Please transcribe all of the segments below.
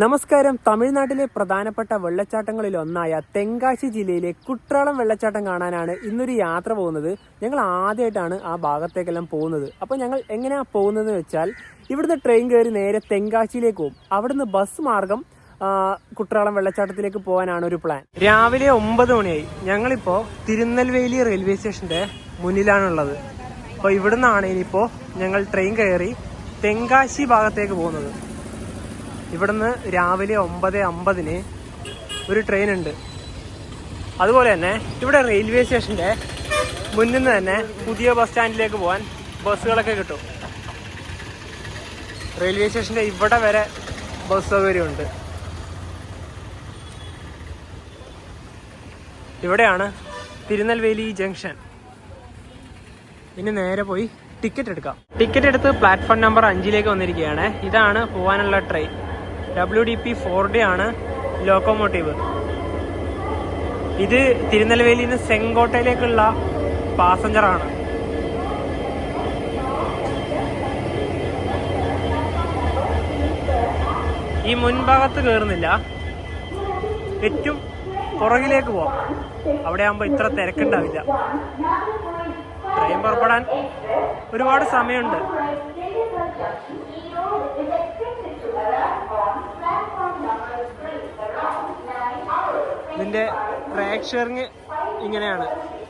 നമസ്കാരം. തമിഴ്നാട്ടിലെ പ്രധാനപ്പെട്ട വെള്ളച്ചാട്ടങ്ങളിൽ ഒന്നായ തെങ്കാശി ജില്ലയിലെ കുട്രാളം വെള്ളച്ചാട്ടം കാണാനാണ് ഇന്നൊരു യാത്ര പോകുന്നത്. ഞങ്ങൾ ആദ്യമായിട്ടാണ് ആ ഭാഗത്തേക്കെല്ലാം പോകുന്നത്. അപ്പോൾ ഞങ്ങൾ എങ്ങനെയാണ് പോകുന്നതെന്ന് വെച്ചാൽ ഇവിടുന്ന് ട്രെയിൻ കയറി നേരെ തെങ്കാശിയിലേക്ക് പോകും. അവിടുന്ന് ബസ് മാർഗം കുട്രാളം വെള്ളച്ചാട്ടത്തിലേക്ക് പോകാനാണ് ഒരു പ്ലാൻ. രാവിലെ 9 മണിയായി. ഞങ്ങളിപ്പോൾ തിരുനെൽവേലി റെയിൽവേ സ്റ്റേഷന്റെ മുന്നിലാണുള്ളത്. അപ്പോൾ ഇവിടുന്നാണ് ഇനിയിപ്പോൾ ഞങ്ങൾ ട്രെയിൻ കയറി തെങ്കാശി ഭാഗത്തേക്ക് പോകുന്നത്. ഇവിടുന്ന് രാവിലെ 9:50 ഒരു ട്രെയിൻ ഉണ്ട്. അതുപോലെ തന്നെ ഇവിടെ റെയിൽവേ സ്റ്റേഷന്റെ മുന്നിൽ നിന്ന് തന്നെ പുതിയ ബസ് സ്റ്റാൻഡിലേക്ക് പോകാൻ ബസ്സുകളൊക്കെ കിട്ടും. റെയിൽവേ സ്റ്റേഷന്റെ ഇവിടെ വരെ ബസ് സൗകര്യമുണ്ട്. ഇവിടെയാണ് തിരുനെൽവേലി ജംഗ്ഷൻ. ഇനി നേരെ പോയി ടിക്കറ്റ് എടുക്കാം. ടിക്കറ്റ് എടുത്ത് പ്ലാറ്റ്ഫോം നമ്പർ 5 വന്നിരിക്കുകയാണ്. ഇതാണ് പോകാനുള്ള ട്രെയിൻ. WDP 4D ആണ് ലോക്കോമോട്ടീവ്. ഇത് തിരുനെൽവേലിയിൽ നിന്ന് സെങ്കോട്ടയിലേക്കുള്ള പാസഞ്ചറാണ്. ഈ മുൻഭാഗത്ത് കയറുന്നില്ല, ഏറ്റവും പുറകിലേക്ക് പോവാം. അവിടെ ആകുമ്പോൾ ഇത്ര തിരക്കുണ്ടാവില്ല. ട്രെയിൻ പുറപ്പെടാൻ ഒരുപാട് സമയമുണ്ട്. ഇതിന്റെ ട്രാക്ക് ഷെയറിങ് ഇങ്ങനെയാണ്.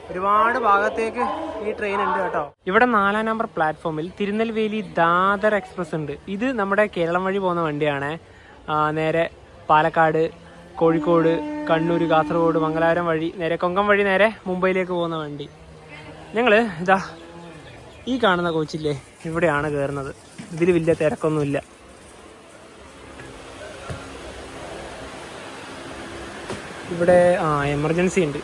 ഒരുപാട് ഭാഗത്തേക്ക് ഈ ട്രെയിൻ ഉണ്ട് കേട്ടോ. ഇവിടെ 4 നമ്പർ പ്ലാറ്റ്ഫോമിൽ തിരുനെൽവേലി ദാദർ എക്സ്പ്രസ് ഉണ്ട്. ഇത് നമ്മുടെ കേരളം വഴി പോകുന്ന വണ്ടിയാണ്. നേരെ പാലക്കാട്, കോഴിക്കോട്, കണ്ണൂർ, കാസർഗോഡ്, മംഗലാപുരം വഴി നേരെ കൊങ്കൺ വഴി നേരെ മുംബൈയിലേക്ക് പോകുന്ന വണ്ടി. ഞങ്ങൾ ഇതാ ഈ കാണുന്ന കോച്ചില്ലേ, ഇവിടെയാണ് കയറുന്നത്. ഇതിൽ വലിയ തിരക്കൊന്നുമില്ല. ഇവിടെ എമർജൻസി ഉണ്ട്.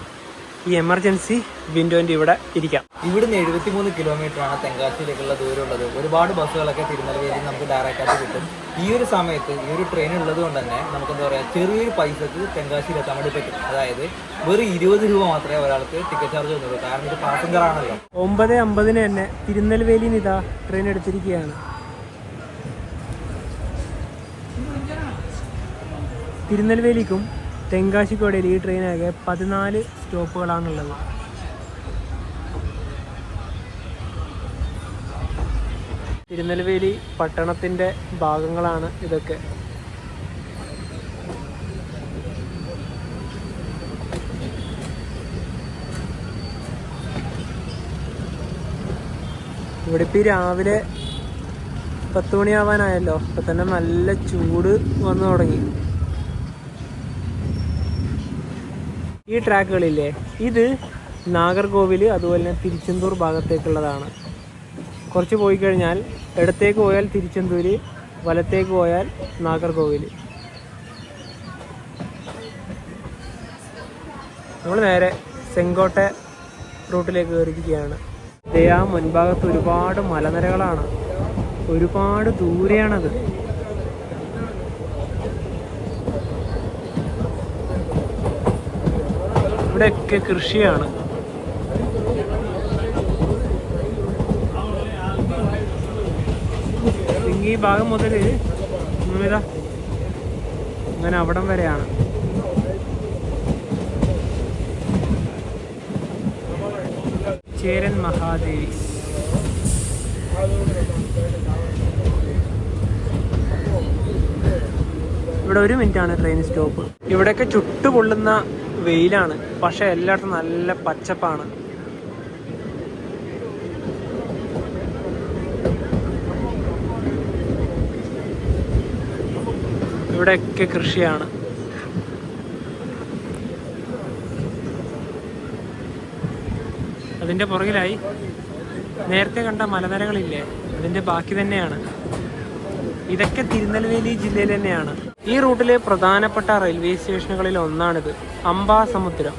ഈ എമർജൻസി വിൻഡോന്റെ ഇവിടെ ഇരിക്കാം. ഇവിടുന്ന് 73 കിലോമീറ്ററാണ് തെങ്കാശിയിലേക്കുള്ള ദൂരമുള്ളത്. ഒരുപാട് ബസ്സുകളൊക്കെ തിരുനെൽവേലിയിൽ നമുക്ക് ഡയറക്റ്റ് ആയിട്ട് കിട്ടും. ഈ ഒരു സമയത്ത് ഈ ഒരു ട്രെയിൻ ഉള്ളത് കൊണ്ട് തന്നെ നമുക്ക് എന്താ പറയുക, ചെറിയൊരു പൈസക്ക് തെങ്കാശിയിൽ എത്താൻ വേണ്ടി പറ്റും. അതായത് വെറും 20 രൂപ മാത്രമേ ഒരാൾക്ക് ടിക്കറ്റ് ചാർജ് വന്നുള്ളൂ. കാരണം ഇത് പാസഞ്ചർ ആണല്ലോ. 9:50 തന്നെ തിരുനെൽവേലിയിൽ ഇതാ ട്രെയിൻ എടുത്തിരിക്കുകയാണ്. തിരുനെൽവേലിക്കും തെങ്കാശിക്കോടയിൽ ഈ ട്രെയിനാകെ 14 സ്റ്റോപ്പുകളാണുള്ളത്. തിരുനെൽവേലി പട്ടണത്തിൻ്റെ ഭാഗങ്ങളാണ് ഇതൊക്കെ. ഇവിടെ ഇപ്പോൾ രാവിലെ 10 മണിയാവാനായല്ലോ. ഇപ്പം തന്നെ നല്ല ചൂട് വന്നു തുടങ്ങി. ഈ ട്രാക്കുകളില്ലേ, ഇത് നാഗർകോവിൽ അതുപോലെ തന്നെ തിരുച്ചെന്തൂർ ഭാഗത്തേക്കുള്ളതാണ്. കുറച്ച് പോയി കഴിഞ്ഞാൽ ഇടത്തേക്ക് പോയാൽ തിരുച്ചെന്തൂർ, വലത്തേക്ക് പോയാൽ നാഗർകോവിൽ. നമ്മൾ നേരെ സെങ്കോട്ട റൂട്ടിലേക്ക് കയറിയിരിക്കുകയാണ്. ആ മുൻഭാഗത്ത് ഒരുപാട് മലനിരകളാണ്, ഒരുപാട് ദൂരെയാണത്. ഇവിടെയൊക്കെ കൃഷിയാണ്. ഈ ഭാഗം മുതൽ ഇതാ അങ്ങനെ അവിടം വരെയാണ്. ചേരൻ മഹാദേവി. ഇവിടെ 1 മിനിറ്റാണ് ട്രെയിൻ സ്റ്റോപ്പ്. ഇവിടെയൊക്കെ ചുട്ടുപൊള്ളുന്ന വെയിലാണ്, പക്ഷെ എല്ലായിടത്തും നല്ല പച്ചപ്പാണ്. ഇവിടെയൊക്കെ കൃഷിയാണ്. അതിൻ്റെ പുറകിലായി നേരത്തെ കണ്ട മലനിരകളില്ലേ, അതിൻ്റെ ബാക്കി തന്നെയാണ്. ഇതൊക്കെ തിരുനെൽവേലി ജില്ലയിൽ തന്നെയാണ്. ഈ റൂട്ടിലെ പ്രധാനപ്പെട്ട റെയിൽവേ സ്റ്റേഷനുകളിൽ ഒന്നാണിത്, അംബാസമുദ്രം.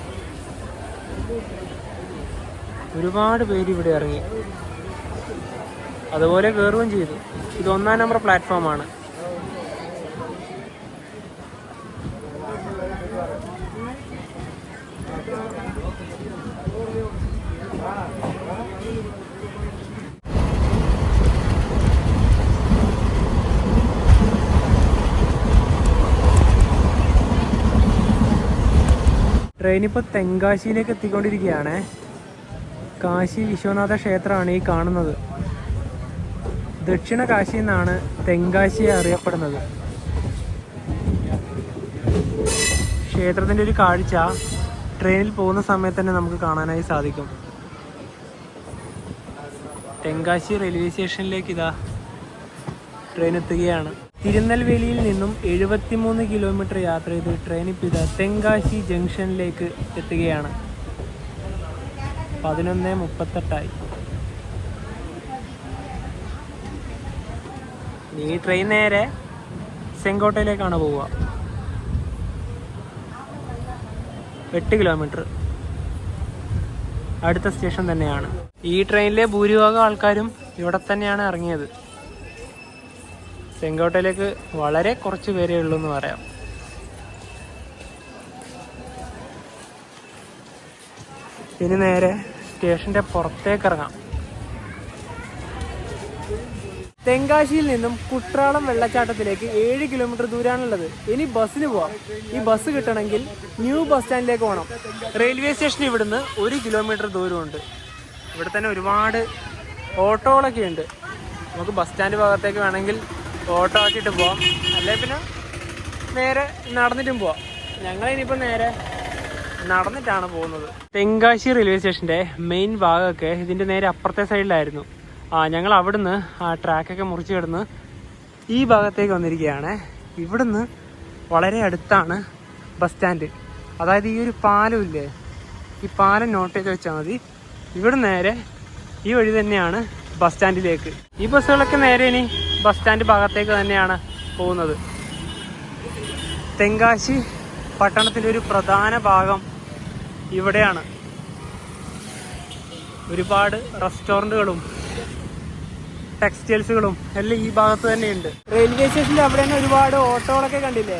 ഒരുപാട് പേര് ഇവിടെ ഇറങ്ങി, അതുപോലെ കയറുകയും ചെയ്തു. ഇത് 1 നമ്പർ പ്ലാറ്റ്ഫോമാണ്. ട്രെയിനിപ്പോൾ തെങ്കാശിയിലേക്ക് എത്തിക്കൊണ്ടിരിക്കുകയാണ്. കാശി വിശ്വനാഥ ക്ഷേത്രമാണ് ഈ കാണുന്നത്. ദക്ഷിണ കാശി എന്നാണ് തെങ്കാശിയെ അറിയപ്പെടുന്നത്. ക്ഷേത്രത്തിൻ്റെ ഒരു കാഴ്ച ട്രെയിനിൽ പോകുന്ന സമയത്ത് തന്നെ നമുക്ക് കാണാനായി സാധിക്കും. തെങ്കാശി റെയിൽവേ സ്റ്റേഷനിലേക്ക് ഇതാ ട്രെയിൻ എത്തുകയാണ്. തിരുനെൽവേലിയിൽ നിന്നും 73 കിലോമീറ്റർ യാത്ര ചെയ്ത് ട്രെയിൻ ഇപ്പോൾ ഇതാ തെങ്കാശി ജംഗ്ഷനിലേക്ക് എത്തുകയാണ്. 11:38 ഈ ട്രെയിൻ നേരെ ചെങ്കോട്ടയിലേക്കാണ് പോവുക. 8 കിലോമീറ്റർ അടുത്ത സ്റ്റേഷൻ തന്നെയാണ്. ഈ ട്രെയിനിലെ ഭൂരിഭാഗം ആൾക്കാരും ഇവിടെ തന്നെയാണ് ഇറങ്ങിയത്. ചെങ്കോട്ടയിലേക്ക് വളരെ കുറച്ച് പേരേ ഉള്ളൂ എന്ന് പറയാം. ഇനി നേരെ സ്റ്റേഷന്റെ പുറത്തേക്ക് ഇറങ്ങാം. തെങ്കാശിയിൽ നിന്നും കുട്രാളം വെള്ളച്ചാട്ടത്തിലേക്ക് 7 കിലോമീറ്റർ ദൂരമാണുള്ളത്. ഇനി ബസ്സിന് പോവാം. ഈ ബസ് കിട്ടണമെങ്കിൽ ന്യൂ ബസ് സ്റ്റാൻഡിലേക്ക് പോകണം. റെയിൽവേ സ്റ്റേഷൻ ഇവിടുന്ന് 1 കിലോമീറ്റർ ദൂരമുണ്ട്. ഇവിടെ തന്നെ ഒരുപാട് ഓട്ടോകളൊക്കെ ഉണ്ട്. നമുക്ക് ബസ് സ്റ്റാൻഡ് ഭാഗത്തേക്ക് വേണമെങ്കിൽ ഓട്ടോ ആക്കിയിട്ട് പോവാം, അല്ലെ പിന്നെ നേരെ നടന്നിട്ടും പോവാം. ഞങ്ങളിനിപ്പോൾ നേരെ നടന്നിട്ടാണ് പോകുന്നത്. തെങ്കാശി റെയിൽവേ സ്റ്റേഷൻ്റെ മെയിൻ ഭാഗമൊക്കെ ഇതിൻ്റെ നേരെ അപ്പുറത്തെ സൈഡിലായിരുന്നു. ഞങ്ങൾ അവിടുന്ന് ആ ട്രാക്കൊക്കെ മുറിച്ച് കിടന്ന് ഈ ഭാഗത്തേക്ക് വന്നിരിക്കുകയാണ്. ഇവിടുന്ന് വളരെ അടുത്താണ് ബസ് സ്റ്റാൻഡ്. അതായത് ഈ ഒരു പാലമില്ലേ, ഈ പാലം നോട്ട് ചെയ്ത് വെച്ചാൽ മതി. ഇവിടെ നേരെ ഈ വഴി തന്നെയാണ് ബസ് സ്റ്റാൻഡിലേക്ക്. ഈ ബസ്സുകളൊക്കെ നേരെ ഇനി ബസ് സ്റ്റാൻഡ് ഭാഗത്തേക്ക് തന്നെയാണ് പോകുന്നത്. തെങ്കാശി പട്ടണത്തിൻ്റെ ഒരു പ്രധാന ഭാഗം ഇവിടെയാണ്. ഒരുപാട് റെസ്റ്റോറൻറ്റുകളും ടെക്സ്റ്റൈൽസുകളും എല്ലാം ഈ ഭാഗത്ത് തന്നെയുണ്ട്. റെയിൽവേ സ്റ്റേഷൻ്റെ അവിടെ തന്നെ ഒരുപാട് ഓട്ടോകളൊക്കെ കണ്ടില്ലേ?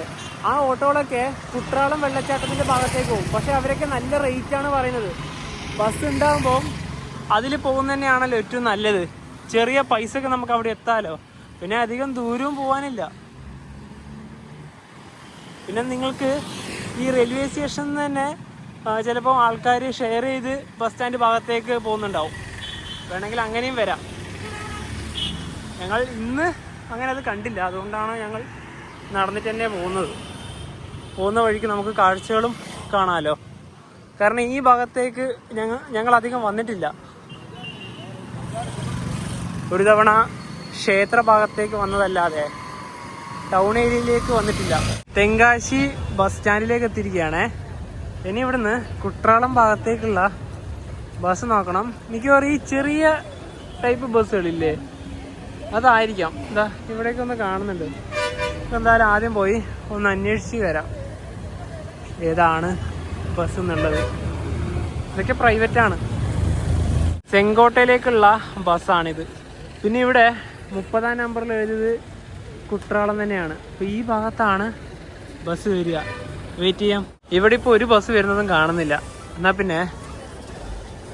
ആ ഓട്ടോകളൊക്കെ കുട്രാളം വെള്ളച്ചാട്ടത്തിൻ്റെ ഭാഗത്തേക്ക് പോകും. പക്ഷെ അവരൊക്കെ നല്ല റേറ്റാണ് പറയുന്നത്. ബസ് ഉണ്ടാകുമ്പോൾ അതിൽ പോകുന്ന തന്നെയാണല്ലോ ഏറ്റവും നല്ലത്. ചെറിയ പൈസക്ക് നമുക്ക് അവിടെ എത്താമല്ലോ. പിന്നെ അധികം ദൂരവും പോകാനില്ല. പിന്നെ നിങ്ങൾക്ക് ഈ റെയിൽവേ സ്റ്റേഷനിൽ തന്നെ ചിലപ്പോൾ ആൾക്കാർ ഷെയർ ചെയ്ത് ബസ് സ്റ്റാൻഡ് ഭാഗത്തേക്ക് പോകുന്നുണ്ടാവും. വേണമെങ്കിൽ അങ്ങനെയും വരാം. ഞങ്ങൾ ഇന്ന് അങ്ങനെ അത് കണ്ടില്ല. അതുകൊണ്ടാണ് ഞങ്ങൾ നടന്നിട്ട് തന്നെ പോകുന്നത്. പോകുന്ന വഴിക്ക് നമുക്ക് കാഴ്ചകളും കാണാമല്ലോ. കാരണം ഈ ഭാഗത്തേക്ക് ഞങ്ങൾ അധികം വന്നിട്ടില്ല. ഒരു തവണ ക്ഷേത്ര ഭാഗത്തേക്ക് വന്നതല്ലാതെ ടൗൺ ഏരിയയിലേക്ക് വന്നിട്ടില്ല. തെങ്കാശി ബസ് സ്റ്റാൻഡിലേക്ക് എത്തിയിരിക്കുകയാണേ. ഇനി ഇവിടുന്ന് കുട്രാളം ഭാഗത്തേക്കുള്ള ബസ് നോക്കണം. മിക്കവാറും ഈ ചെറിയ ടൈപ്പ് ബസ്സുകളില്ലേ, അതായിരിക്കാം. എന്താ ഇവിടേക്ക് ഒന്ന് കാണുന്നുണ്ട്. എന്തായാലും ആദ്യം പോയി ഒന്ന് അന്വേഷിച്ച് വരാം ഏതാണ് ബസ് എന്നുള്ളത്. ഇതൊക്കെ പ്രൈവറ്റാണ്. ചെങ്കോട്ടയിലേക്കുള്ള ബസ്സാണിത്. പിന്നെ ഇവിടെ 30-ാം നമ്പറിൽ എഴുതിയത് കുട്രാളം തന്നെയാണ്. അപ്പോൾ ഈ ഭാഗത്താണ് ബസ് വരിക. വെയിറ്റ് ചെയ്യാം. ഇവിടെ ഇപ്പോൾ ഒരു ബസ് വരുന്നതും കാണുന്നില്ല. എന്നാൽ പിന്നെ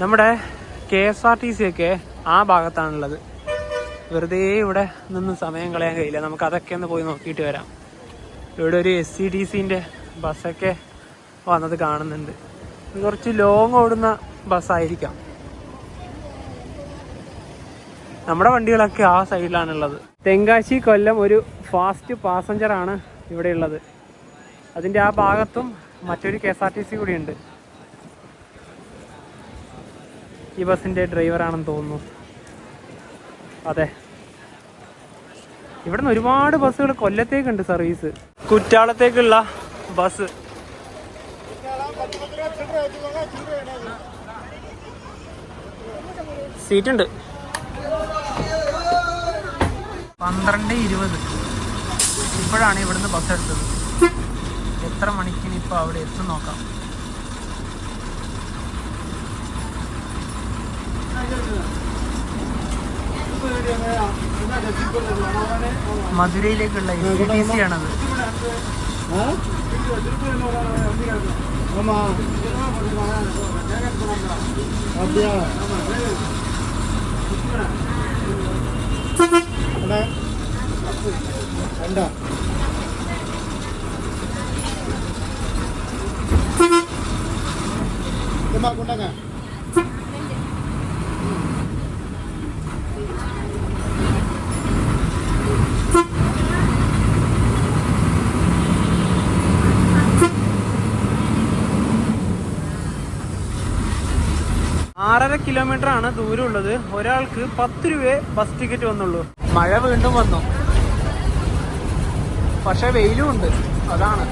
നമ്മുടെ KSRTC ഒക്കെ ആ ഭാഗത്താണുള്ളത്. വെറുതെ ഇവിടെ നിന്ന് സമയം കളയാൻ കഴിയില്ല. നമുക്ക് അതൊക്കെ ഒന്ന് പോയി നോക്കിയിട്ട് വരാം. ഇവിടെ ഒരു SCTCൻ്റെ ബസ്സൊക്കെ വന്നത് കാണുന്നുണ്ട്. കുറച്ച് ലോങ് ഓടുന്ന ബസ്സായിരിക്കാം. നമ്മുടെ വണ്ടികളൊക്കെ ആ സൈഡിലാണുള്ളത്. തെങ്കാശി കൊല്ലം ഒരു ഫാസ്റ്റ് പാസഞ്ചറാണ് ഇവിടെ ഉള്ളത്. അതിൻ്റെ ആ ഭാഗത്തും മറ്റൊരു KSRTC കൂടിയുണ്ട്. ഈ ബസ്സിൻ്റെ ഡ്രൈവറാണെന്ന് തോന്നുന്നു. അതെ, ഇവിടെ നിന്ന് ഒരുപാട് ബസ്സുകൾ കൊല്ലത്തേക്കുണ്ട് സർവീസ്. കുറ്റാളത്തേക്കുള്ള ബസ് സീറ്റുണ്ട്. 12:20 ഇപ്പോഴാണ് ഇവിടുന്ന് ബസ് എടുത്തത്. എത്ര മണിക്കിന് ഇപ്പോൾ അവിടെ എത്തും നോക്കാം. മധുരയിലേക്കുള്ള SCTC ആണത്. 6.5 കിലോമീറ്റർ ആണ് ദൂരമുള്ളത്. ഒരാൾക്ക് 10 രൂപയെ ബസ് ടിക്കറ്റ് വന്നുള്ളൂ. മഴ വീണ്ടും വന്നു, പക്ഷെ വെയിലും ഉണ്ട്, അതാണ്.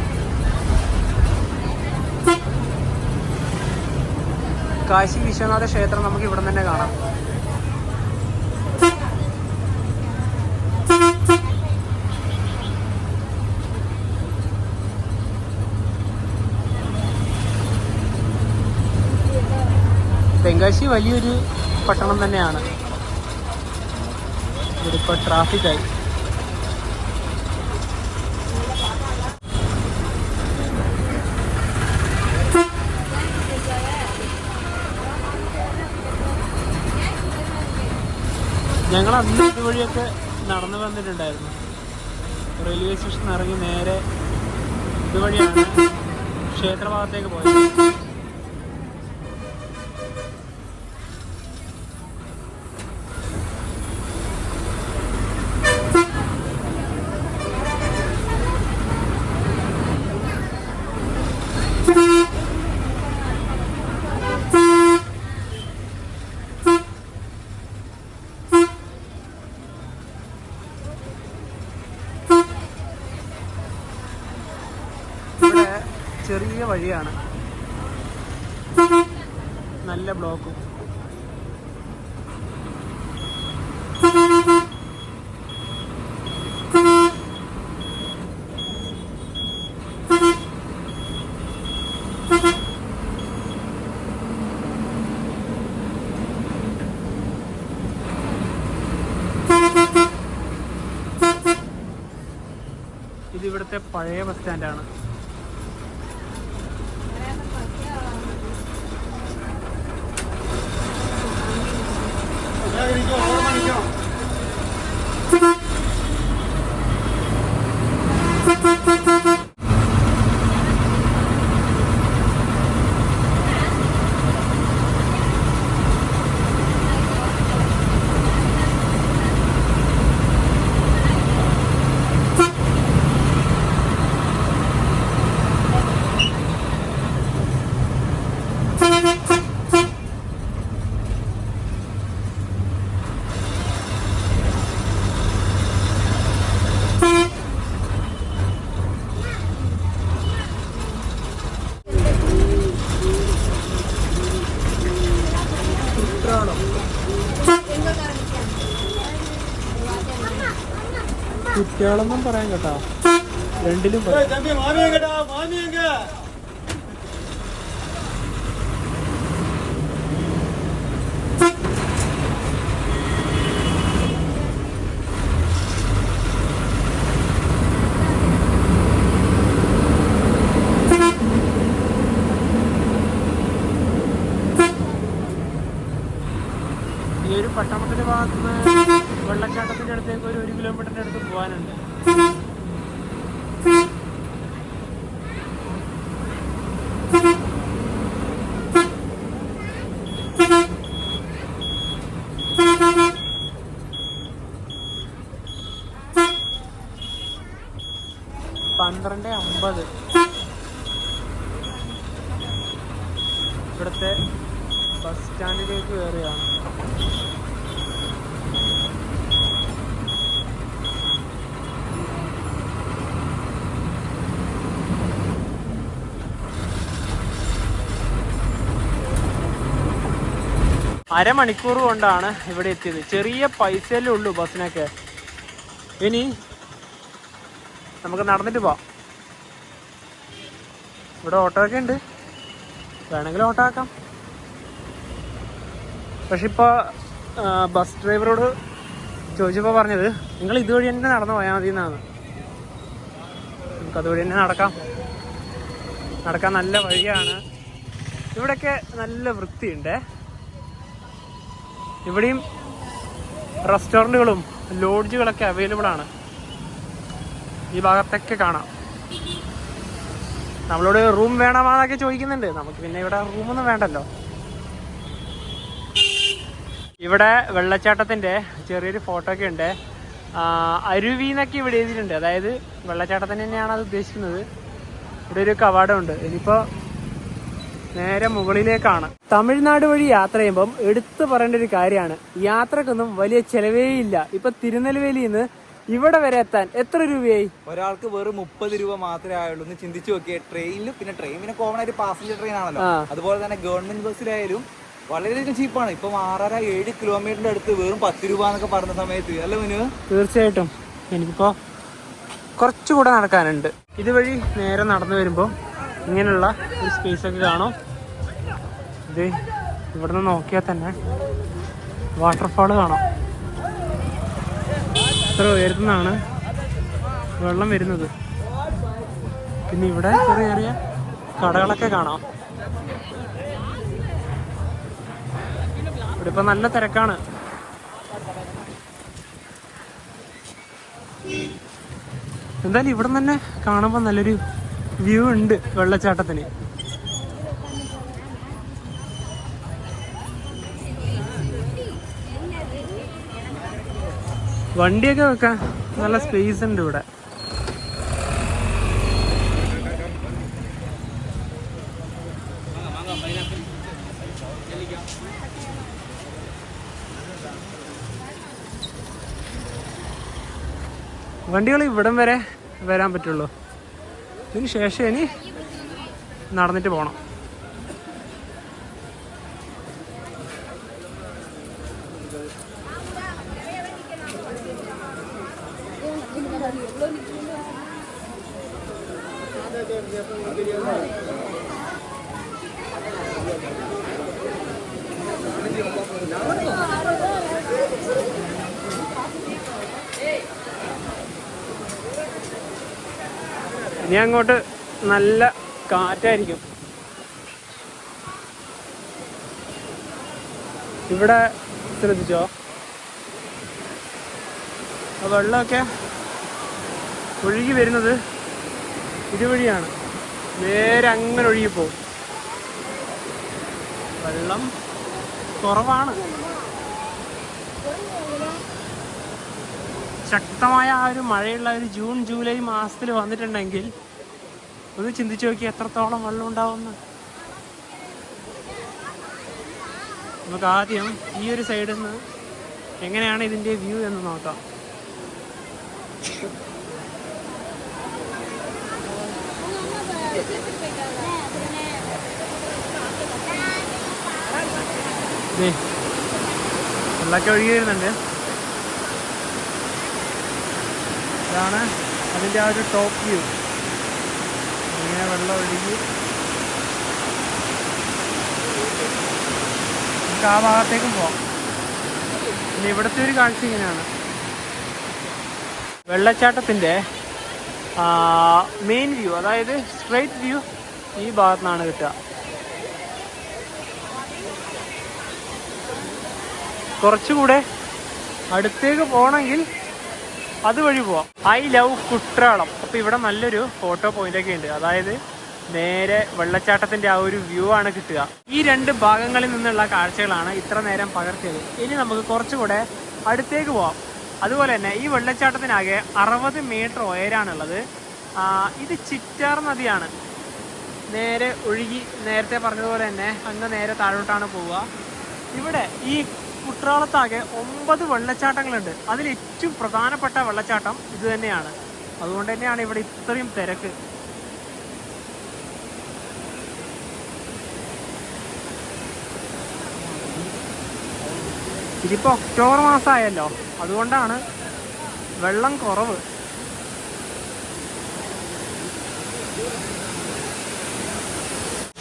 കാശി വിശ്വനാഥ ക്ഷേത്രം നമുക്ക് ഇവിടെ തന്നെ കാണാം. തെങ്കാശി വലിയൊരു പട്ടണം തന്നെയാണ്. ഇതിപ്പോൾ ട്രാഫിക്കായി. ഞങ്ങൾ അന്ന് ഇതുവഴിയൊക്കെ നടന്നു വന്നിട്ടുണ്ടായിരുന്നു. റെയിൽവേ സ്റ്റേഷൻ ഇറങ്ങി നേരെ ഇതുവഴിയാണ് ക്ഷേത്രഭാഗത്തേക്ക് പോയത്. ഇവിടെ ചെറിയ വഴിയാണ്, നല്ല ബ്ലോക്കും. ഇതിവിടുത്തെ പഴയ ബസ് സ്റ്റാൻഡാണ്. കുട്ടികളൊന്നും പറയാൻ കേട്ടാ, രണ്ടിലും ഈ ഒരു പട്ടണത്തിന്റെ ഭാഗത്തുനിന്ന് വെള്ളച്ചാട്ടത്തിന്റെ അടുത്തേക്ക് ഒരു 1 കിലോമീറ്ററിന്റെ അടുത്ത് പോകാനുണ്ട്. പന്ത്രണ്ട് 50 ഇവിടുത്തെ ബസ് സ്റ്റാൻഡിലേക്ക് കയറുകയാണ്. അരമണിക്കൂർ കൊണ്ടാണ് ഇവിടെ എത്തിയത്. ചെറിയ പൈസയല്ലേ ഉള്ളൂ ബസ്സിനൊക്കെ. ഇനി നമുക്ക് നടന്നിട്ട് പോവാം. ഇവിടെ ഓട്ടോ ഒക്കെ ഉണ്ട്, വേണമെങ്കിൽ ഓട്ടോ ആക്കാം. പക്ഷെ ഇപ്പോൾ ബസ് ഡ്രൈവറോട് ചോദിച്ചപ്പോൾ പറഞ്ഞത് നിങ്ങൾ ഇതുവഴി തന്നെ നടന്നു പോയാൽ മതി എന്നാണ്. നമുക്കതുവഴി തന്നെ നടക്കാൻ നല്ല വഴിയാണ്. ഇവിടെയൊക്കെ നല്ല വൃത്തിയുണ്ട്. ഇവിടെയും റെസ്റ്റോറൻറ്റുകളും ലോഡ്ജുകളൊക്കെ അവൈലബിൾ ആണ്. ഈ ഭാഗത്തൊക്കെ കാണാം. നമ്മളോട് റൂം വേണമാന്നൊക്കെ ചോദിക്കുന്നുണ്ട്. നമുക്ക് പിന്നെ ഇവിടെ റൂമൊന്നും വേണ്ടല്ലോ. ഇവിടെ വെള്ളച്ചാട്ടത്തിൻ്റെ ചെറിയൊരു ഫോട്ടോ ഒക്കെ ഉണ്ട്. അരുവി എന്നൊക്കെ ഇവിടെ എഴുതിയിട്ടുണ്ട്. അതായത് വെള്ളച്ചാട്ടത്തിന് തന്നെയാണ് അത് ഉദ്ദേശിക്കുന്നത്. ഇവിടെ ഒരു കവാടമുണ്ട്. ഇനിയിപ്പോൾ നേരെ മുകളിലേക്കാണ്. തമിഴ്നാട് വഴി യാത്ര ചെയ്യുമ്പം എടുത്തു പറയേണ്ട ഒരു കാര്യമാണ്, യാത്രക്കൊന്നും വലിയ ചെലവേ ഇല്ല. ഇപ്പൊ തിരുനെൽവേലിയിൽ നിന്ന് ഇവിടെ വരെ എത്താൻ എത്ര രൂപയായി? ഒരാൾക്ക് വെറും 30 രൂപ മാത്രമേ ആയുള്ളൂ. ഒന്ന് ചിന്തിച്ചു നോക്കിയേ. ട്രെയിനിൽ പിന്നെ ട്രെയിൻ പിന്നെ കോമൺ ആയിട്ട് പാസഞ്ചർ ട്രെയിൻ ആണല്ലോ. അതുപോലെ തന്നെ ഗവൺമെന്റ് ബസ്സിലായാലും വളരെയധികം ചീപ്പാണ്. ഇപ്പം 6.5-7 കിലോമീറ്ററിന്റെ അടുത്ത് വെറും 10 രൂപ എന്നൊക്കെ പറഞ്ഞ സമയത്ത് അല്ലേ മുന്നു? തീർച്ചയായിട്ടും. എനിക്കിപ്പോ കുറച്ചുകൂടെ നടക്കാനുണ്ട്. ഇതുവഴി നേരെ നടന്നു വരുമ്പോൾ ഇങ്ങനെയുള്ള ഒരു സ്പേസ് ഒക്കെ കാണും. ഇത് ഇവിടെ നിന്ന് നോക്കിയാൽ തന്നെ വാട്ടർഫാള് കാണാം. ഇത്ര ഉയരത്തുനിന്നാണ് വെള്ളം വരുന്നത്. പിന്നെ ഇവിടെ ചെറിയ ചെറിയ കടകളൊക്കെ കാണാം. ഇവിടെ ഇപ്പൊ നല്ല തിരക്കാണ്. എന്തായാലും ഇവിടെ തന്നെ കാണുമ്പോൾ നല്ലൊരു വ്യൂ ഉണ്ട് വെള്ളച്ചാട്ടത്തിന്. വണ്ടിയൊക്കെ വെക്കാൻ നല്ല സ്പേസ് ഉണ്ട് ഇവിടെ. വണ്ടികൾ ഇവിടം വരെ വരാൻ പറ്റുള്ളൂ. ഇതിന് ശേഷം ഇനി നടന്നിട്ട് പോകണം. ഇനി അങ്ങോട്ട് നല്ല കാറ്റായിരിക്കും. ഇവിടെ ശ്രദ്ധിച്ചോ, വെള്ളമൊക്കെ ഒഴുകി വരുന്നത് ഇതുവഴിയാണ്. നേരെ അങ്ങനെ ഒഴുകിപ്പോവും. വെള്ളം കുറവാണ്. ശക്തമായ ആ ഒരു മഴയുള്ള ഒരു ജൂൺ ജൂലൈ മാസത്തിൽ വന്നിട്ടുണ്ടെങ്കിൽ ഒന്ന് ചിന്തിച്ചു നോക്കി എത്രത്തോളം വെള്ളം ഉണ്ടാവുമെന്ന്. നമുക്ക് ആദ്യം ഈ ഒരു സൈഡിൽ നിന്ന് എങ്ങനെയാണ് ഇതിൻ്റെ വ്യൂ എന്ന് നോക്കാം. വെള്ളമൊക്കെ ഒഴുകി വരുന്നുണ്ട്. ഇതാണ് അതിൻ്റെ ആ ഒരു ടോപ്പ് വ്യൂ. ഇങ്ങനെ വെള്ളം ഒഴുകി നമുക്ക് ആ ഭാഗത്തേക്കും പോവാം. പിന്നെ ഇവിടുത്തെ ഒരു കാഴ്ച ഇങ്ങനെയാണ്. വെള്ളച്ചാട്ടത്തിൻ്റെ മെയിൻ വ്യൂ, അതായത് സ്ട്രെയിറ്റ് വ്യൂ ഈ ഭാഗത്തു നിന്നാണ് കിട്ടുക. കുറച്ചുകൂടെ അടുത്തേക്ക് പോകണമെങ്കിൽ അതുവഴി പോവാം. I love Courtallam. അപ്പോൾ ഇവിടെ നല്ലൊരു ഫോട്ടോ പോയിന്റൊക്കെ ഉണ്ട്. അതായത് നേരെ വെള്ളച്ചാട്ടത്തിൻ്റെ ആ ഒരു വ്യൂ ആണ് കിട്ടുക. ഈ രണ്ട് ഭാഗങ്ങളിൽ നിന്നുള്ള കാഴ്ചകളാണ് ഇത്ര നേരം പകർത്തിയത്. ഇനി നമുക്ക് കുറച്ചുകൂടെ അടുത്തേക്ക് പോവാം. അതുപോലെ തന്നെ ഈ വെള്ളച്ചാട്ടത്തിനാകെ 60 മീറ്റർ ഉയരാണുള്ളത്. ഇത് ചിറ്റാർ നദിയാണ്. നേരെ ഒഴുകി നേരത്തെ പറഞ്ഞതുപോലെ തന്നെ അങ്ങ് നേരെ താഴോട്ടാണ് പോവുക. ഇവിടെ ഈ കുട്രാളത്താകെ 9 വെള്ളച്ചാട്ടങ്ങളുണ്ട്. അതിൽ ഏറ്റവും പ്രധാനപ്പെട്ട വെള്ളച്ചാട്ടം ഇത് തന്നെയാണ്. അതുകൊണ്ട് തന്നെയാണ് ഇവിടെ ഇത്രയും തിരക്ക്. ഇതിപ്പോൾ ഒക്ടോബർ മാസമായല്ലോ, അതുകൊണ്ടാണ് വെള്ളം കുറവ്.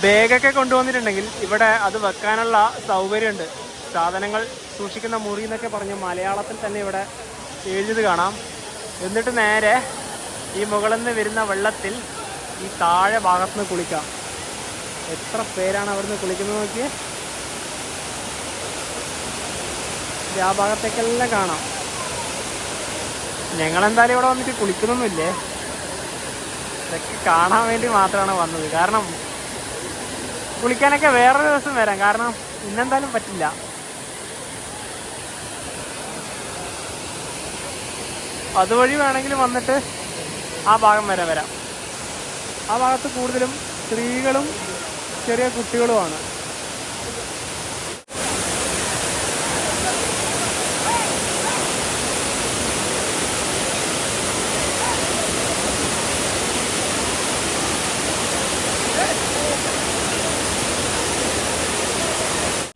ബാഗൊക്കെ കൊണ്ടുവന്നിട്ടുണ്ടെങ്കിൽ ഇവിടെ അത് വെക്കാനുള്ള സൗകര്യമുണ്ട്. സാധനങ്ങൾ സൂക്ഷിക്കുന്ന മുറി എന്നൊക്കെ പറഞ്ഞ് മലയാളത്തിൽ തന്നെ ഇവിടെ എഴുതിയത് കാണാം. എന്നിട്ട് നേരെ ഈ മുകളിൽ നിന്ന് വരുന്ന വെള്ളത്തിൽ ഈ താഴെ ഭാഗത്തുനിന്ന് കുളിക്കാം. എത്ര പേരാണ് അവിടുന്ന് കുളിക്കുന്നത് നോക്കിയേ. ആ ഭാഗത്തേക്കെല്ലാം കാണാം. ഞങ്ങളെന്തായാലും ഇവിടെ വന്നിട്ട് കുളിക്കുന്നൊന്നുമില്ലേ. ഇതൊക്കെ കാണാൻ വേണ്ടി മാത്രമാണ് വന്നത്. കാരണം കുളിക്കാനൊക്കെ വേറൊരു ദിവസം വരാം, കാരണം ഇന്നെന്തായാലും പറ്റില്ല. അതുവഴി വേണമെങ്കിൽ വന്നിട്ട് ആ ഭാഗം വരെ വരാം. ആ ഭാഗത്ത് കൂടുതലും സ്ത്രീകളും ചെറിയ കുട്ടികളുമാണ്.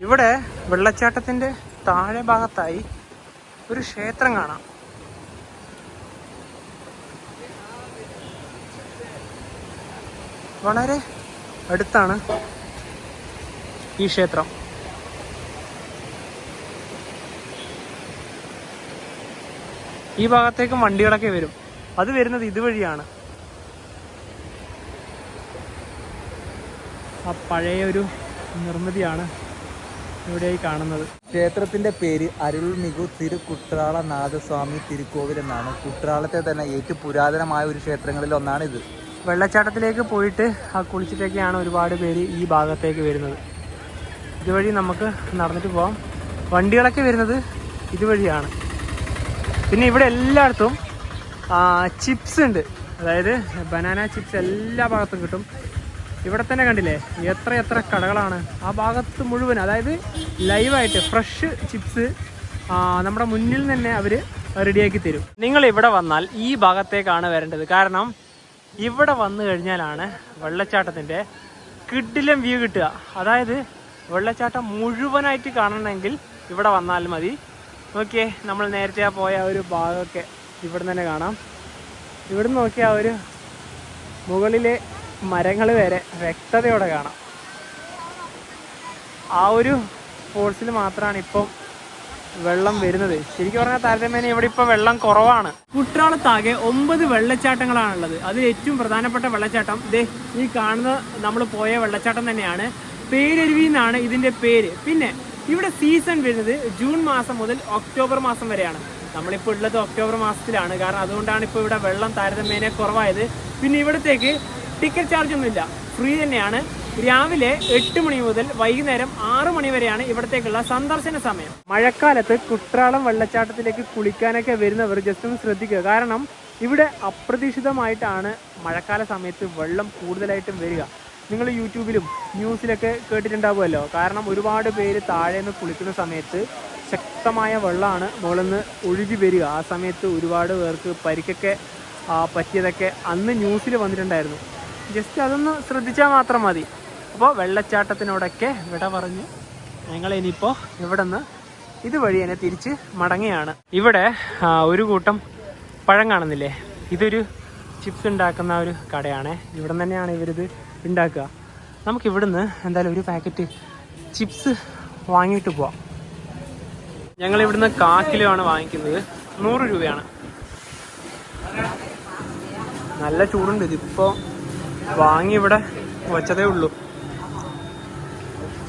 ഇവിടെ വെള്ളച്ചാട്ടത്തിന്റെ താഴെ ഭാഗത്തായി ഒരു ക്ഷേത്രം കാണാം. വളരെ അടുത്താണ് ഈ ക്ഷേത്രം. ഈ ഭാഗത്തേക്കും വണ്ടികളൊക്കെ വരും. അത് വരുന്നത് ഇതുവഴിയാണ്. ആ പഴയ ഒരു നിർമ്മിതിയാണ് ഇവിടെയായി കാണുന്നത്. ക്ഷേത്രത്തിന്റെ പേര് അരുൾമികു തിരു കുട്രാള നാഥസ്വാമി തിരുക്കോവിൽ എന്നാണ്. കുട്രാളത്തെ തന്നെ ഏറ്റവും പുരാതനമായ ഒരു ക്ഷേത്രങ്ങളിൽ ഒന്നാണ് ഇത്. വെള്ളച്ചാട്ടത്തിലേക്ക് പോയിട്ട് ആ കുളിച്ചിട്ടൊക്കെയാണ് ഒരുപാട് പേര് ഈ ഭാഗത്തേക്ക് വരുന്നത്. ഇതുവഴി നമുക്ക് നടന്നിട്ട് പോകാം. വണ്ടികളൊക്കെ വരുന്നത് ഇതുവഴിയാണ്. പിന്നെ ഇവിടെ എല്ലായിടത്തും ചിപ്സ് ഉണ്ട്. അതായത് ബനാന ചിപ്സ് എല്ലാ ഭാഗത്തും കിട്ടും. ഇവിടെ തന്നെ കണ്ടില്ലേ എത്ര കടകളാണ് ആ ഭാഗത്ത് മുഴുവൻ. അതായത് ലൈവായിട്ട് ഫ്രഷ് ചിപ്സ് നമ്മുടെ മുന്നിൽ തന്നെ അവർ റെഡിയാക്കി തരും. നിങ്ങൾ ഇവിടെ വന്നാൽ ഈ ഭാഗത്തേക്കാണ് വരേണ്ടത്. കാരണം ഇവിടെ വന്നു കഴിഞ്ഞാലാണ് വെള്ളച്ചാട്ടത്തിൻ്റെ കിടിലം വ്യൂ കിട്ടുക. അതായത് വെള്ളച്ചാട്ടം മുഴുവനായിട്ട് കാണണമെങ്കിൽ ഇവിടെ വന്നാൽ മതി. നോക്കിയേ, നമ്മൾ നേരത്തെ പോയ ഒരു ഭാഗമൊക്കെ ഇവിടെ തന്നെ കാണാം. ഇവിടുന്ന് നോക്കിയാൽ ഒരു മുകളിലെ മരങ്ങൾ വരെ വ്യക്തതയോടെ കാണാം. ആ ഒരു ഫോൾസിൽ മാത്രമാണ് ഇപ്പം വെള്ളം വരുന്നത്. ശരിക്കും പറഞ്ഞാൽ താരതമ്യേന ഇവിടെ ഇപ്പോൾ വെള്ളം കുറവാണ്. കുട്രാളത്താകെ 9 വെള്ളച്ചാട്ടങ്ങളാണുള്ളത്. അതിൽ ഏറ്റവും പ്രധാനപ്പെട്ട വെള്ളച്ചാട്ടം ദേ ഈ കാണുന്ന നമ്മൾ പോയ വെള്ളച്ചാട്ടം തന്നെയാണ്. പേരരുവി എന്നാണ് ഇതിൻ്റെ പേര്. പിന്നെ ഇവിടെ സീസൺ വരുന്നത് ജൂൺ മാസം മുതൽ ഒക്ടോബർ മാസം വരെയാണ്. നമ്മളിപ്പോൾ ഉള്ളത് ഒക്ടോബർ മാസത്തിലാണ്. കാരണം അതുകൊണ്ടാണ് ഇപ്പോൾ ഇവിടെ വെള്ളം താരതമ്യേന കുറവായത്. പിന്നെ ഇവിടത്തേക്ക് ടിക്കറ്റ് ചാർജ് ഒന്നുമില്ല, ഫ്രീ തന്നെയാണ്. രാവിലെ 8 മണി മുതൽ വൈകുന്നേരം 6 മണി വരെയാണ് ഇവിടത്തേക്കുള്ള സന്ദർശന സമയം. മഴക്കാലത്ത് കുട്രാളം വെള്ളച്ചാട്ടത്തിലേക്ക് കുളിക്കാനൊക്കെ വരുന്നവർ ജസ്റ്റ് ഒന്ന് ശ്രദ്ധിക്കുക. കാരണം ഇവിടെ അപ്രതീക്ഷിതമായിട്ടാണ് മഴക്കാല സമയത്ത് വെള്ളം കൂടുതലായിട്ടും വരിക. നിങ്ങൾ യൂട്യൂബിലും ന്യൂസിലൊക്കെ കേട്ടിട്ടുണ്ടാവുമല്ലോ. കാരണം ഒരുപാട് പേര് താഴെ നിന്ന് കുളിക്കുന്ന സമയത്ത് ശക്തമായ വെള്ളമാണ് മുകളിൽ നിന്ന് ഒഴുകി വരിക. ആ സമയത്ത് ഒരുപാട് പേർക്ക് പരിക്കൊക്കെ പറ്റിയതൊക്കെ അന്ന് ന്യൂസിൽ വന്നിട്ടുണ്ടായിരുന്നു. ജസ്റ്റ് അതൊന്ന് ശ്രദ്ധിച്ചാൽ മാത്രം മതി. അപ്പോൾ വെള്ളച്ചാട്ടത്തിനോടൊക്കെ വിട പറഞ്ഞ് ഞങ്ങൾ ഇനിയിപ്പോൾ ഇവിടെ നിന്ന് ഇതുവഴി തന്നെ തിരിച്ച് മടങ്ങുകയാണ്. ഇവിടെ ഒരു കൂട്ടം പഴം കാണുന്നില്ലേ, ഇതൊരു ചിപ്സ് ഉണ്ടാക്കുന്ന ഒരു കടയാണ്. ഇവിടെ തന്നെയാണ് ഇവരിത് ഉണ്ടാക്കുക. നമുക്കിവിടുന്ന് എന്തായാലും ഒരു പാക്കറ്റ് ചിപ്സ് വാങ്ങിയിട്ട് പോവാം. ഞങ്ങൾ ഇവിടുന്ന് 1/4 കിലോ ആണ് വാങ്ങിക്കുന്നത്. 100 രൂപയാണ്. നല്ല ചൂടുണ്ട്. ഇതിപ്പോൾ വാങ്ങി ഇവിടെ വച്ചതേ ഉള്ളൂ.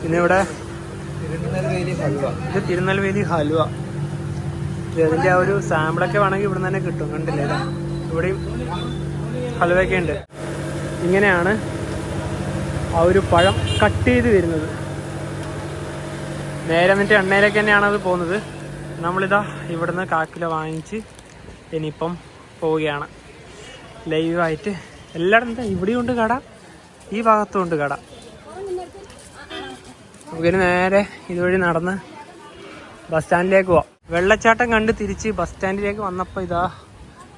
പിന്നെ ഇവിടെ ഇത് തിരുനെൽവേലി ഹലുവ. ഇതിൻ്റെ ആ ഒരു സാമ്പിളൊക്കെ വേണമെങ്കിൽ ഇവിടെ തന്നെ കിട്ടും. കണ്ടില്ലേ, ഇവിടെയും ഹലുവയൊക്കെ ഉണ്ട്. ഇങ്ങനെയാണ് ആ ഒരു പഴം കട്ട് ചെയ്ത് വരുന്നത്. നേരെ എന്നിട്ട് എണ്ണയിലേക്ക് തന്നെയാണ് അത് പോകുന്നത്. നമ്മളിതാ ഇവിടുന്ന് 1/4 കിലോ വാങ്ങിച്ച് ഇനിയിപ്പം പോവുകയാണ് ലൈവായിട്ട്. എല്ലായിടത്തും ഇവിടെയും ഉണ്ട് കട, ഈ ഭാഗത്തും ഉണ്ട് കട. നമുക്കിനി നേരെ ഇതുവഴി നടന്ന് ബസ് സ്റ്റാൻഡിലേക്ക് പോവാം. വെള്ളച്ചാട്ടം കണ്ട് തിരിച്ച് ബസ് സ്റ്റാൻഡിലേക്ക് വന്നപ്പോൾ ഇതാ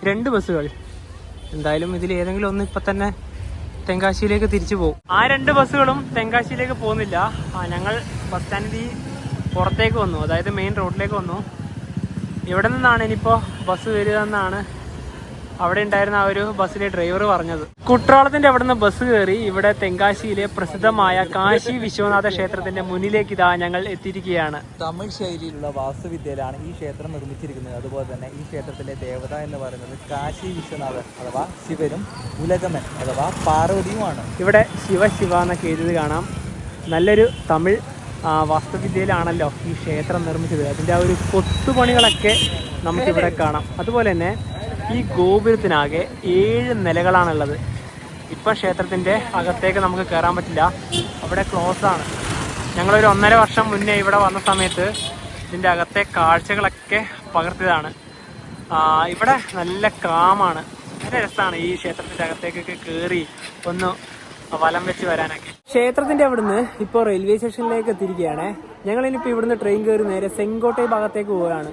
2 ബസ്സുകൾ. എന്തായാലും ഇതിൽ ഏതെങ്കിലും ഒന്ന് ഇപ്പം തന്നെ തെങ്കാശിയിലേക്ക് തിരിച്ചു പോകും. ആ 2 ബസ്സുകളും തെങ്കാശിയിലേക്ക് പോകുന്നില്ല. ഞങ്ങൾ ബസ് സ്റ്റാൻഡിൽ പുറത്തേക്ക് വന്നു, അതായത് മെയിൻ റോഡിലേക്ക് വന്നു. ഇവിടെ നിന്നാണ് ഇനിയിപ്പോൾ ബസ് വരിക എന്നാണ് അവിടെ ഉണ്ടായിരുന്ന ആ ഒരു ബസ്സിലെ ഡ്രൈവർ പറഞ്ഞത്. കുട്രാളത്തിന്റെ അവിടെ നിന്ന് ബസ് കയറി ഇവിടെ തെങ്കാശിയിലെ പ്രസിദ്ധമായ കാശി വിശ്വനാഥ ക്ഷേത്രത്തിന്റെ മുന്നിലേക്ക് ഇതാ ഞങ്ങൾ എത്തിയിരിക്കുകയാണ്. തമിഴ് ശൈലിയിലുള്ള വാസ്തുവിദ്യയിലാണ് ഈ ക്ഷേത്രം നിർമ്മിച്ചിരിക്കുന്നത്. അതുപോലെ തന്നെ ഈ ക്ഷേത്രത്തിലെ ദേവത എന്ന് പറയുന്നത് കാശി വിശ്വനാഥൻ അഥവാ ശിവനും ഉലകമൻ അഥവാ പാർവതിയുമാണ്. ഇവിടെ ശിവ എന്നൊക്കെ എഴുതി കാണാം. നല്ലൊരു തമിഴ് വാസ്തുവിദ്യയിലാണല്ലോ ഈ ക്ഷേത്രം നിർമ്മിച്ചത്. അതിൻ്റെ ആ ഒരു കൊത്തുപണികളൊക്കെ നമുക്കിവിടെ കാണാം. അതുപോലെ തന്നെ ഈ ഗോപുരത്തിനാകെ 7 നിലകളാണുള്ളത്. ഇപ്പം ക്ഷേത്രത്തിൻ്റെ അകത്തേക്ക് നമുക്ക് കയറാൻ പറ്റില്ല, അവിടെ ക്ലോസ് ആണ്. ഞങ്ങളൊരു 1.5 വർഷം മുന്നേ ഇവിടെ വന്ന സമയത്ത് ഇതിൻ്റെ അകത്തെ കാഴ്ചകളൊക്കെ പകർത്തിയതാണ്. ഇവിടെ നല്ല കാമാണ്, നല്ല രസമാണ് ഈ ക്ഷേത്രത്തിൻ്റെ അകത്തേക്കൊക്കെ കയറി ഒന്ന് വലം വെച്ച് വരാനൊക്കെ. ക്ഷേത്രത്തിൻ്റെ അവിടുന്ന് ഇപ്പോൾ റെയിൽവേ സ്റ്റേഷനിലേക്ക് എത്തിയിരിക്കുകയാണ്. ഞങ്ങളിനിപ്പോൾ ഇവിടുന്ന് ട്രെയിൻ കയറി നേരെ സെങ്കോട്ടൈ ഭാഗത്തേക്ക് പോവുകയാണ്.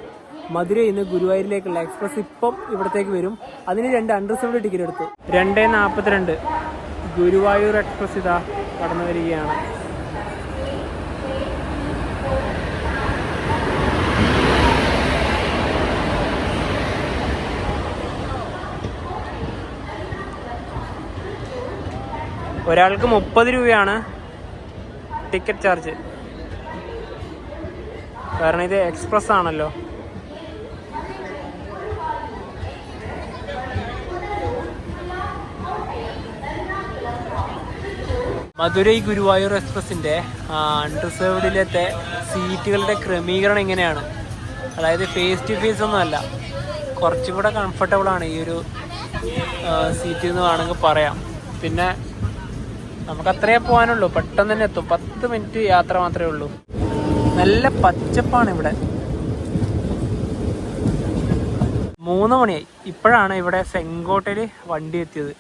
മധുരയിൽ നിന്ന് ഗുരുവായൂരിലേക്കുള്ള എക്സ്പ്രസ് ഇപ്പം ഇവിടത്തേക്ക് വരും. അതിന് 2 അൺറിസർവ്ഡ് ടിക്കറ്റ് എടുത്തു. 2:42 ഗുരുവായൂർ എക്സ്പ്രസ് ഇതാ കടന്നു വരികയാണ്. ഒരാൾക്ക് 30 രൂപയാണ് ടിക്കറ്റ് ചാർജ്, കാരണം ഇത് എക്സ്പ്രസ് ആണല്ലോ. മധുരൈ ഗുരുവായൂർ എക്സ്പ്രസിൻ്റെ അൺറിസർവ്ഡിലത്തെ സീറ്റുകളുടെ ക്രമീകരണം ഇങ്ങനെയാണ്. അതായത് ഫേസ് ടു ഫേസ് ഒന്നും അല്ല, കുറച്ചും കൂടെ കംഫർട്ടബിളാണ് ഈ ഒരു സീറ്റ് എന്ന് വേണമെങ്കിൽ പറയാം. പിന്നെ നമുക്ക് അത്രയേ പോകാനുള്ളൂ, പെട്ടെന്ന് തന്നെ എത്തും. 10 മിനിറ്റ് യാത്ര മാത്രമേ ഉള്ളൂ. നല്ല പച്ചപ്പാണ് ഇവിടെ. 3 മണിയായി. ഇപ്പോഴാണ് ഇവിടെ സെങ്കോട്ടയിൽ വണ്ടി എത്തിയത്.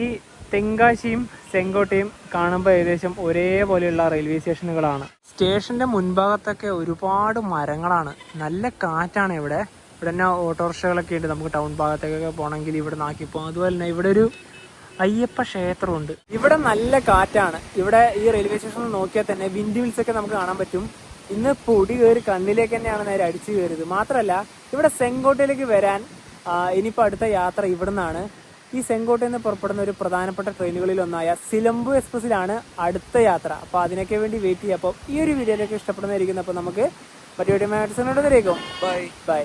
ഈ തെങ്കാശിയും സെങ്കോട്ടയും കാണുമ്പോൾ ഏകദേശം ഒരേപോലെയുള്ള റെയിൽവേ സ്റ്റേഷനുകളാണ്. സ്റ്റേഷൻ്റെ മുൻഭാഗത്തൊക്കെ ഒരുപാട് മരങ്ങളാണ്, നല്ല കാറ്റാണ് ഇവിടെ. ഇവിടെ തന്നെ ഓട്ടോറിക്ഷകളൊക്കെ ഉണ്ട്, നമുക്ക് ടൗൺ ഭാഗത്തേക്കൊക്കെ പോകണമെങ്കിൽ ഇവിടെ നാക്കി പോകാം. അതുപോലെ തന്നെ ഇവിടെ ഒരു അയ്യപ്പ ക്ഷേത്രമുണ്ട്. ഇവിടെ നല്ല കാറ്റാണ്. ഇവിടെ ഈ റെയിൽവേ സ്റ്റേഷനിൽ നോക്കിയാൽ തന്നെ വിൻഡ് മിൽസ് ഒക്കെ നമുക്ക് കാണാൻ പറ്റും. ഇന്ന് പൊടി കയറി കണ്ണിലേക്ക് തന്നെയാണ് നേരെ അടിച്ചു കയറിയത്. മാത്രമല്ല ഇവിടെ സെങ്കോട്ടയിലേക്ക് വരാൻ ഇനിയിപ്പോൾ അടുത്ത യാത്ര ഇവിടുന്നാണ്. ഈ സെങ്കോട്ടയിൽ നിന്ന് പുറപ്പെടുന്ന ഒരു പ്രധാനപ്പെട്ട ട്രെയിനുകളിൽ ഒന്നായ സിലംബു എക്സ്പ്രസിലാണ് അടുത്ത യാത്ര. അപ്പോൾ അതിനൊക്കെ വേണ്ടി വെയിറ്റ് ചെയ്യാം. അപ്പോൾ ഈ ഒരു വീഡിയോയിലേക്ക് ഇഷ്ടപ്പെടുന്നതായിരിക്കും. അപ്പോൾ നമുക്ക് മറ്റു വീഡിയോ ബൈ ബൈ.